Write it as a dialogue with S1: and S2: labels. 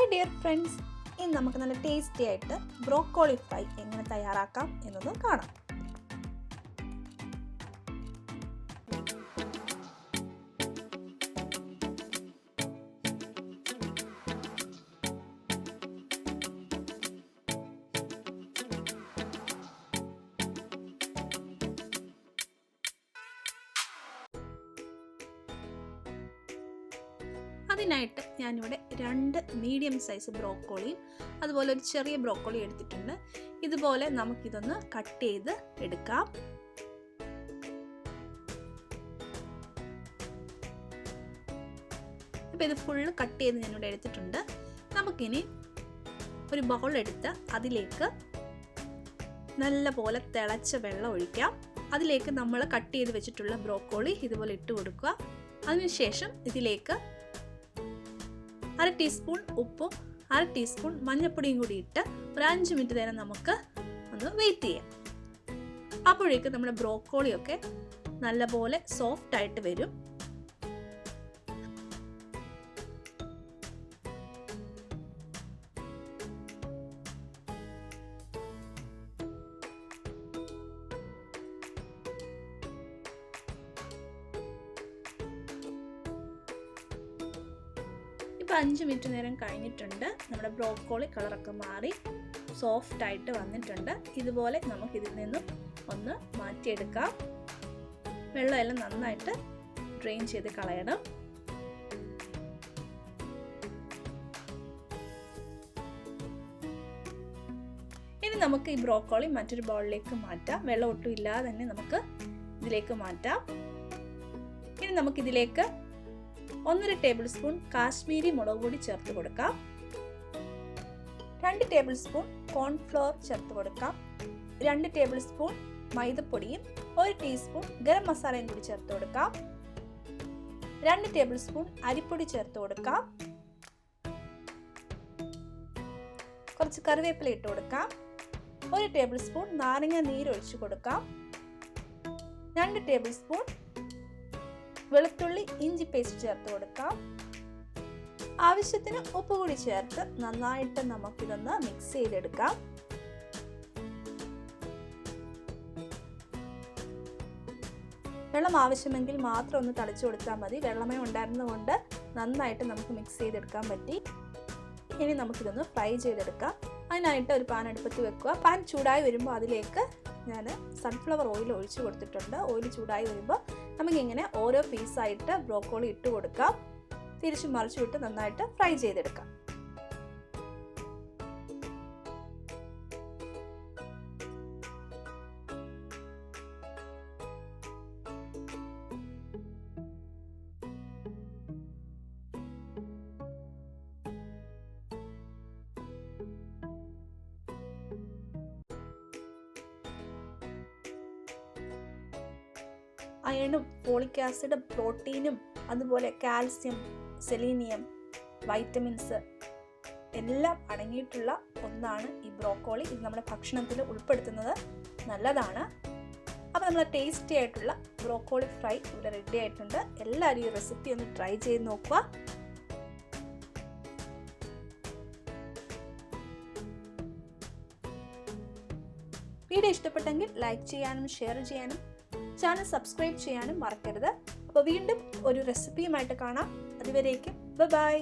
S1: Hi dear friends, ഇന്ന് നമുക്ക് നല്ല ടേസ്റ്റി ആയിട്ട് ബ്രോക്കോളി ഫ്രൈ എങ്ങനെ തയ്യാറാക്കാം എന്നതും കാണാം. അതിനായിട്ട് ഞാനിവിടെ 2 മീഡിയം സൈസ് ബ്രോക്കോളിയും അതുപോലെ ഒരു ചെറിയ ബ്രോക്കോളി എടുത്തിട്ടുണ്ട്. ഇതുപോലെ നമുക്കിതൊന്ന് കട്ട് ചെയ്ത് എടുക്കാം. അപ്പോൾ ഇത് ഫുള്ള് കട്ട് ചെയ്ത് ഞാനിവിടെ എടുത്തിട്ടുണ്ട്. നമുക്കിനി ഒരു ബൗൾ എടുത്ത് അതിലേക്ക് നല്ല പോലെ തിളച്ച വെള്ളം ഒഴിക്കാം. അതിലേക്ക് നമ്മൾ കട്ട് ചെയ്ത് വെച്ചിട്ടുള്ള ബ്രോക്കോളി ഇതുപോലെ ഇട്ട് കൊടുക്കുക. അതിനുശേഷം ഇതിലേക്ക് 1/2 ടീസ്പൂൺ ഉപ്പും 1/2 ടീസ്പൂൺ മഞ്ഞൾപ്പൊടിയും കൂടി ഇട്ട് ഒരു 5 മിനിറ്റ് നേരം നമുക്ക് ഒന്ന് വെയിറ്റ് ചെയ്യാം. അപ്പോഴേക്കും നമ്മുടെ ബ്രോക്കോളിയൊക്കെ നല്ലപോലെ സോഫ്റ്റ് ആയിട്ട് വരും. ഇപ്പോൾ 5 മിനിറ്റ് നേരം കഴിഞ്ഞിട്ടുണ്ട്. നമ്മുടെ ബ്രോക്കോളി കളറൊക്കെ മാറി സോഫ്റ്റ് ആയിട്ട് വന്നിട്ടുണ്ട്. ഇതുപോലെ നമുക്കിതിൽ നിന്നും ഒന്ന് മാറ്റിയെടുക്കാം. വെള്ളമെല്ലാം നന്നായിട്ട് ഡ്രെയിൻ ചെയ്ത് കളയണം. ഇനി നമുക്ക് ഈ ബ്രോക്കോളി മറ്റൊരു ബൗളിലേക്ക് മാറ്റാം. വെള്ളം ഒട്ടും ഇല്ലാതെ തന്നെ നമുക്ക് ഇതിലേക്ക് മാറ്റാം. ഇനി നമുക്കിതിലേക്ക് 1.5 ടേബിൾ സ്പൂൺ കാശ്മീരി മുളക് പൊടി ചേർത്ത് കൊടുക്കാം. 2 ടേബിൾ സ്പൂൺ കോൺഫ്ലവർ ചേർത്ത് കൊടുക്കാം. 2 ടേബിൾ സ്പൂൺ മൈദപ്പൊടിയും 1 ടീസ്പൂൺ ഗരം മസാലയും കൂടി ചേർത്ത് കൊടുക്കാം. 2 ടേബിൾ സ്പൂൺ അരിപ്പൊടി ചേർത്ത് കൊടുക്കാം. കുറച്ച് കറിവേപ്പില ഇട്ട് കൊടുക്കാം. 1 ടേബിൾ സ്പൂൺ നാരങ്ങ നീര് ഒഴിച്ചു കൊടുക്കാം. 2 ടേബിൾ സ്പൂൺ വെളുത്തുള്ളി ഇഞ്ചി പേസ്റ്റ് ചേർത്ത് കൊടുക്കാം. ആവശ്യത്തിന് ഉപ്പ് കൂടി ചേർത്ത് നന്നായിട്ട് നമുക്കിതൊന്ന് മിക്സ് ചെയ്തെടുക്കാം. വെള്ളം ആവശ്യമെങ്കിൽ മാത്രം ഒന്ന് തളിച്ചു കൊടുത്താൽ മതി. വെള്ളമേ ഉണ്ടായിരുന്നതുകൊണ്ട് നന്നായിട്ട് നമുക്ക് മിക്സ് ചെയ്തെടുക്കാൻ പറ്റി. ഇനി നമുക്കിതൊന്ന് ഫ്രൈ ചെയ്തെടുക്കാം. അതിനായിട്ട് ഒരു പാൻ അടുപ്പത്ത് വെക്കുക. പാൻ ചൂടായി വരുമ്പോൾ അതിലേക്ക് ഞാൻ സൺഫ്ലവർ ഓയിൽ ഒഴിച്ചു കൊടുത്തിട്ടുണ്ട്. ഓയിൽ ചൂടായി വരുമ്പോൾ നമുക്കിങ്ങനെ ഓരോ പീസായിട്ട് ബ്രോക്കോളി ഇട്ട് കൊടുക്കാം. തിരിച്ചു മറിച്ചു വിട്ട് നന്നായിട്ട് ഫ്രൈ ചെയ്തെടുക്കാം. അയണും ഫോളിക് ആസിഡ്, പ്രോട്ടീനും അതുപോലെ കാൽസ്യം, സെലീനിയം, വൈറ്റമിൻസ് എല്ലാം അടങ്ങിയിട്ടുള്ള ഒന്നാണ് ഈ ബ്രോക്കോളി. ഇത് നമ്മുടെ ഭക്ഷണത്തിൽ ഉൾപ്പെടുത്തുന്നത് നല്ലതാണ്. അപ്പോൾ നമ്മൾ ടേസ്റ്റി ആയിട്ടുള്ള ബ്രോക്കോളി ഫ്രൈ ഇവിടെ റെഡി ആയിട്ടുണ്ട്. എല്ലാവരും ഈ റെസിപ്പി ഒന്ന് ട്രൈ ചെയ്ത് നോക്കുക. വീഡിയോ ഇഷ്ടപ്പെട്ടെങ്കിൽ ലൈക്ക് ചെയ്യാനും ഷെയർ ചെയ്യാനും ചാനൽ സബ്സ്ക്രൈബ് ചെയ്യാനും മറക്കരുത്. അപ്പോൾ വീണ്ടും ഒരു റെസിപ്പിയുമായിട്ട് കാണാം. അതുവരേക്കും ബൈ.